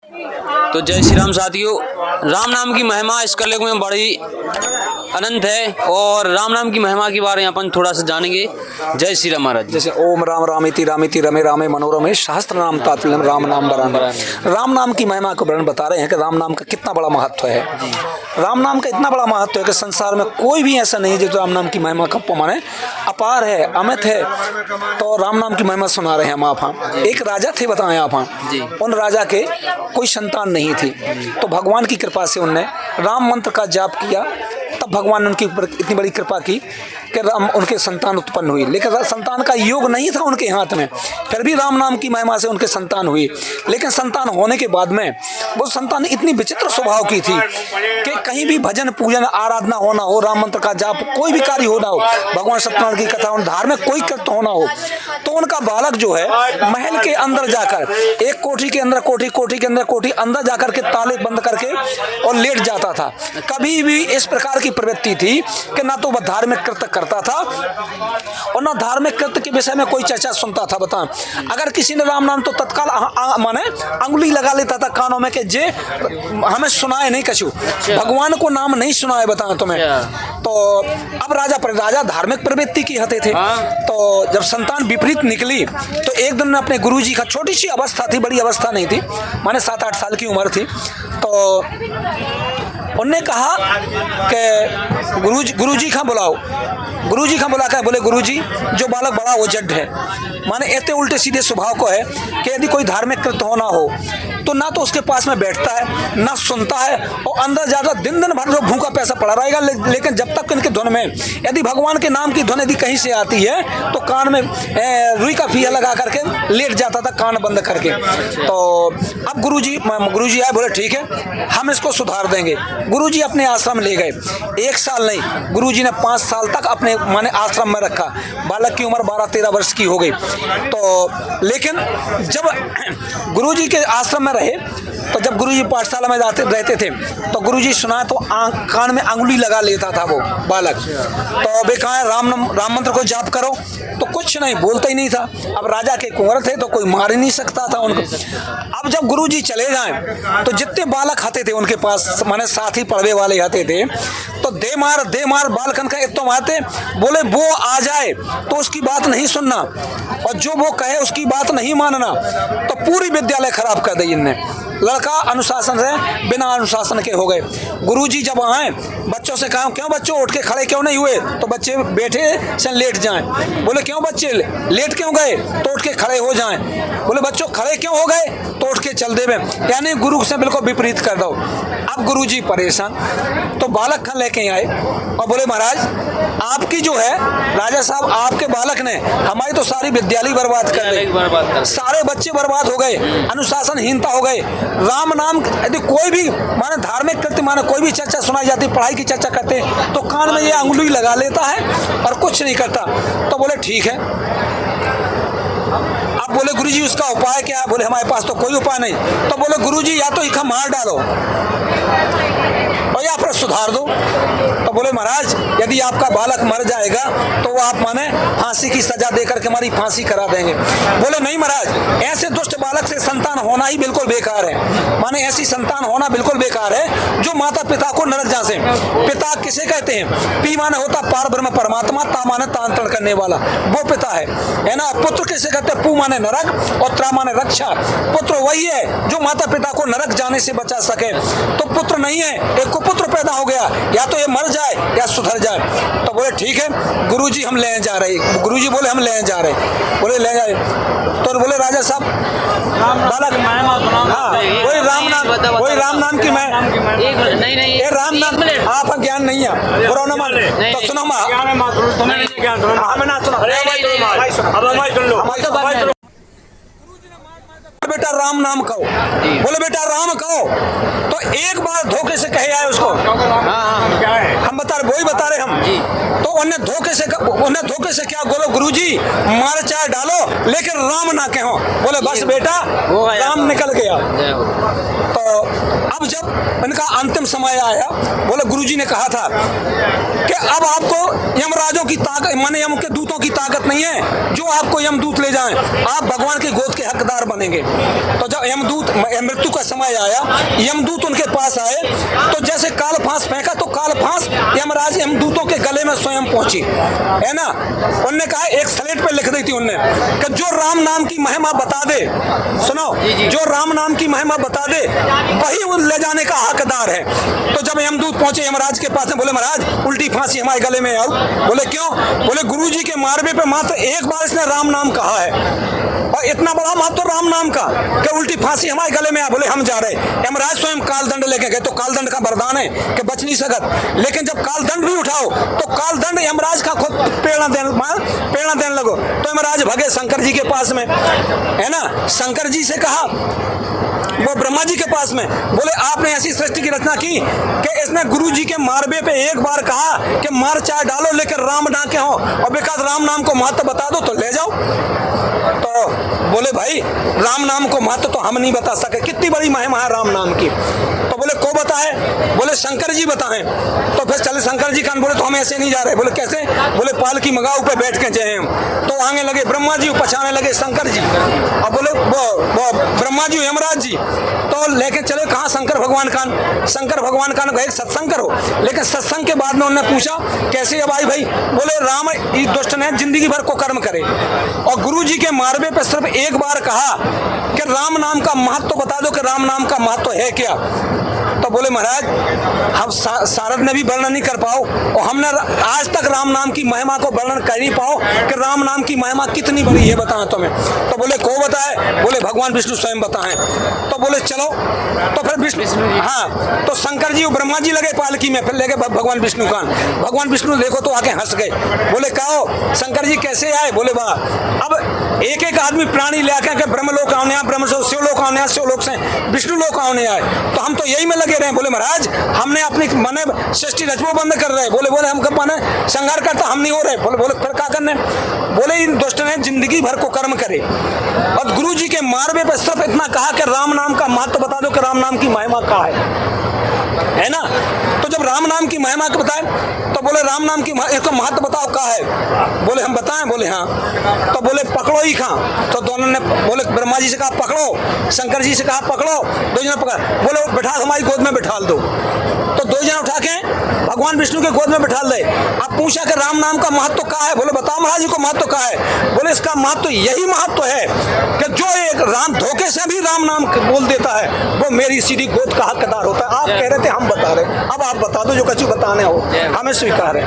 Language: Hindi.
तो जय श्री राम साथियों, राम नाम की महिमा इस कलयुग में बड़ी अनंत है और राम नाम की महिमा के बारे में अपन थोड़ा सा जानेंगे। जय श्री राम महाराज। जैसे ओम राम रामिति रामिति रमे रामे मनोरमे सहस्त्र नाम तात्पर्य राम नाम बरान। राम नाम की महिमा को वर्णन बता रहे हैं कि राम नाम का कितना बड़ा महत्व है। राम नाम का इतना बड़ा महत्व है कि संसार में कोई भी ऐसा नहीं जो राम नाम की महिमा का माने अपार है, अमित है। तो राम नाम की महिमा सुना रहे हैं हम आप। एक राजा थे, बताएं आप। उन राजा के कोई संतान नहीं थी, तो भगवान की कृपा से उनने राम मंत्र का जाप किया। तब भगवान ने उनके ऊपर इतनी बड़ी कृपा की कि उनके संतान उत्पन्न हुई। लेकिन संतान का योग नहीं था उनके हाथ में, फिर भी राम नाम की महिमा से उनके संतान हुई। लेकिन संतान होने के बाद में वो संतान इतनी विचित्र स्वभाव की थी कि कहीं भी भजन पूजन आराधना होना हो, राम मंत्र का जाप, कोई भी कार्य होना हो, भगवान सत्यनारायण की कथा, धार्मिक कोई कृत्य होना हो, तो उनका बालक जो है महल के अंदर जाकर एक कोठी के अंदर कोठी के अंदर कोठी अंदर जाकर के ताले बंद करके और लेट जाता था। कभी भी इस प्रकार की प्रवृत्ति थी कि ना तो वह धार्मिक कृत्य करता था और ना धार्मिक कृत्य के विषय में कोई चर्चा सुनता था। बता, अगर किसी ने राम नाम तो तत्काल माने अंगुली लगा लेता था कानों में कि जे हमें सुनाए नहीं कछु, भगवान को नाम नहीं सुनाए। बता तुम्हें तो अब राजा धार्मिक प्रवृत्ति की हते थे। तो जब संतान विपरीत निकली तो एक दिन अपने गुरुजी का, छोटी सी अवस्था थी, बड़ी अवस्था नहीं थी, माने 7-8 साल की उम्र थी, तो उनने कहा कि गुरुजी का बुलाओ। गुरुजी का बुला कर बोले, गुरुजी जो बालक बड़ा वो जड है, माने इतने उल्टे सीधे स्वभाव को है कि यदि कोई धार्मिक कृत्य होना हो तो ना तो उसके पास में बैठता है ना सुनता है, और अंदर जाकर दिन भर जो भूखा पैसा पड़ा रहेगा। लेकिन जब तक इनके धुन में यदि भगवान के नाम की धुन यदि कहीं से आती है तो कान में रुई का फीया लगा करके लेट जाता था, कान बंद करके। तो अब गुरुजी आए, बोले ठीक है हम इसको सुधार देंगे। गुरुजी अपने आश्रम ले गए। 1 साल नहीं, गुरुजी ने 5 साल तक अपने माने आश्रम में रखा। बालक की उम्र 12-13 वर्ष की हो गई। तो लेकिन जब गुरुजी के आश्रम में रहे, तो जब गुरुजी पाठशाला में रहते थे तो गुरुजी सुना तो कान में अंगुली लगा लेता था वो बालक। तो वे कहा राम मंत्र को जाप करो, तो कुछ नहीं, बोलता ही नहीं था। अब राजा के कुंवर थे तो कोई मार ही नहीं सकता था उनको। अब जब गुरुजी चले जाएं तो जितने बालक आते थे उनके पास, माने साथी पढ़वे वाले आते थे, तो दे मार बालकन का इतना मारते, बोले वो आ जाए तो उसकी बात नहीं सुनना और जो वो कहे उसकी बात नहीं मानना। तो पूरी विद्यालय खराब कर दी इनने। लड़का अनुशासन से बिना अनुशासन के हो गए। गुरुजी जब आए बच्चों से कहा, क्यों बच्चों उठ के खड़े क्यों नहीं हुए? तो बच्चे बैठे से लेट जाएं। बोले क्यों बच्चे लेट क्यों गए? तो उठ के खड़े हो जाएं। बोले बच्चों खड़े क्यों हो गए? तो उठ के चल देवे। यानी गुरु से बिल्कुल विपरीत कर दो। अब गुरुजी परेशान, तो बालक खान लेके आए और बोले महाराज आपकी जो है राजा साहब, आपके बालक ने हमारी तो सारी विद्यालय बर्बाद कर दी, सारे बच्चे बर्बाद हो गए, अनुशासनहीनता हो गए। राम नाम यदि कोई भी माने धार्मिक कृत्य, माने कोई भी चर्चा सुनाई जाती, पढ़ाई की चर्चा करते तो कान में ये अंगुली लगा लेता है और कुछ नहीं करता। तो बोले ठीक है। अब बोले गुरुजी उसका उपाय क्या है? बोले हमारे पास तो कोई उपाय नहीं। तो बोले गुरुजी या तो इखा मार डालो और या फिर सुधार दो। तो बोले महाराज यदि आपका बालक मर जाएगा तो वो आप माने फांसी की सजा देकर के हमारी फांसी करा देंगे। बोले नहीं महाराज, ऐसे दुष्ट बालक से संतान होना ही बिल्कुल बेकार है। माने ऐसी संतान होना बिल्कुल बेकार है जो माता पिता को नरक जासे। पिता किसे कहते हैं? पी माने होता पार ब्रह्म परमात्मा, ता माने तांत्रण करने वाला, वो पिता है ना। पुत्र किसे कहते हैं? पू माने नरक और त्रा माने रक्षा। पुत्र वही है जो माता पिता को नरक जाने से बचा सके। तो पुत्र नहीं है, एक कुपुत्र पैदा हो गया, या तो ये मर जाए या सुधर जाए। तो बोले ठीक है गुरुजी हम ले जा रहे। गुरुजी बोले हम ले जा रहे। बोले ले जाए। तो बोले राजा साहब बालक, हाँ वही राम नाम की मैं नहीं ये राम नाम आपका ज्ञान नहीं है, बुरा न मान। तो सुनो बेटा राम नाम कहो। बोले बेटा राम कहो। तो एक बार धोखे से कहे आए उसको, हम हम बता रहे, वही बता रहे हम जी। तो उन्हें धोखे से क्या बोलो, गुरुजी मार चाहे डालो लेकिन राम ना कहो। बोले बस बेटा वो आया राम निकल गया। जय हो। तो अब जब इनका अंतिम समय आया, बोले गुरुजी ने कहा था कि अब आपको यमराजों की ताकत, माने यम के दूतों की ताकत नहीं है जो आपको यमदूत ले जाएं, आप भगवान की गोद के हकदार बनेंगे। तो जब यमदूत मृत्यु का समय आया, यमदूत उनके पास आए तो जैसे काल फांस फेंका तो काल फांस यमराज यमदूतों के गले में स्वयं पहुंची, है ना। उनने कहा, एक स्लेट पे लिख दी थी उनने कि जो राम नाम की महिमा बता दे, सुनो, जो राम नाम की महिमा बता दे वही वो ले जाने का हकदार है। तो जब यमदूत पहुंचे यमराज के पास में, बोले महाराज उल्टी फांसी हमारे गले में आओ। बोले क्यों? बोले गुरुजी के मारबे पे मात्र एक बार इसने राम नाम कहा है और इतना बड़ा महत्व राम नाम का कि उल्टी फांसी हमारे गले में आ। बोले हम जा रहे। यमराज स्वयं कालदंड लेके गए, तो कालदंड का वरदान है कि बच नहीं सकत, लेकिन जब कालदंड भी उठाओ तो कालदंड यमराज का खुद प्रेरणा देने लगो। तो यमराज भगे शंकर जी के पास में, है ना। शंकर जी से कहा, वो ब्रह्मा जी के पास में, बोले आपने ऐसी सृष्टि की रचना की कि इसने गुरु जी के मारबे पे एक बार कहा कि मार चाहे डालो लेकिन राम ना के हो, और बेकार राम नाम को महत्व बता दो तो ले जाओ। तो बोले भाई राम नाम को महत्व तो हम नहीं बता सके, कितनी बड़ी महिमा है राम नाम की। तो बोले को बताए? बोले शंकर जी बताएं। तो फिर चले शंकर जी कान, बोले तो हम ऐसे नहीं जा रहे। बोले कैसे? बोले पालकी मगाऊ पे बैठ के जाए हम। तो आगे लगे ब्रह्मा जी, पछाने लगे शंकर जी, और बोले वो ब्रह्मा जी यमराज जी तो लेके चले कहाँ? शंकर भगवान कान। शंकर भगवान कान एक सत्संग करो, लेकिन सत्संग के बाद में उन्होंने पूछा कैसे अब आई भाई? बोले राम इस दुष्ट ने जिंदगी भर को कर्म करे और गुरु जी के मारबे पे सिर्फ एक बार कहा कि राम नाम का महत्व बता दो कि राम नाम का महत्व है क्या। तो बोले महाराज हम शारद ने भी वर्णन नहीं कर पाओ और हमने आज तक राम नाम की महिमा को वर्णन कर नहीं पाओ कि राम नाम की महिमा कितनी बड़ी है, बताएं तुम्हें। तो बोले को बताए? बोले भगवान विष्णु स्वयं बताएं। तो बोले चलो। तो फिर विष्णु, हाँ, तो शंकर जी और ब्रह्मा जी लगे पालकी में, फिर लेके भगवान विष्णु कान। भगवान विष्णु देखो तो आके हंस गए। बोले कहो शंकर जी कैसे आए? बोले वाह, अब एक एक आदमी प्राणी ले आके ब्रह्मलोक आने, ब्रह्म से शिवलोक आने, शिवलोक से विष्णु लोक आने आए, तो हम तो यही में लगे रहे। बोले महाराज हमने अपनी माने सृष्टि रचना बंद कर रहे। बोले हम कब माने संहार करता हम नहीं हो रहे। बोले फिर क्या करने? बोले इन दुष्ट ने जिंदगी भर को कर्म करे और गुरु जी के मारबे पे सिर्फ इतना कहा कि राम नाम का महत्व बता दो कि राम नाम की महिमा क्या है ना। तो जब राम नाम की महिमा को बताए तो बोले राम नाम की इसको महत्व बताओ क्या है? बोले हम बताएं। बोले हाँ। तो बोले पकड़ो ही खां। तो दोनों ने, बोले ब्रह्मा जी से कहा पकड़ो, शंकर जी से कहा पकड़ो, दो जने पकड़। बोले बैठा हमारी गोद में बैठा दो। तो दो जने उठा के भगवान विष्णु के गोद में बैठा दे। अब पूछा कि राम नाम का महत्व क्या है? बोले बताओ महाराज जी को महत्व क्या है? बोले इसका महत्व यही महत्व है कि जो एक राम धोखे से भी राम नाम बोल देता है वो मेरी सीधी गोद का हकदार होता है। आप कह रहे थे हम बता रहे, अब आप बता दो जो कछु बताने हो, हमें स्वीकार है।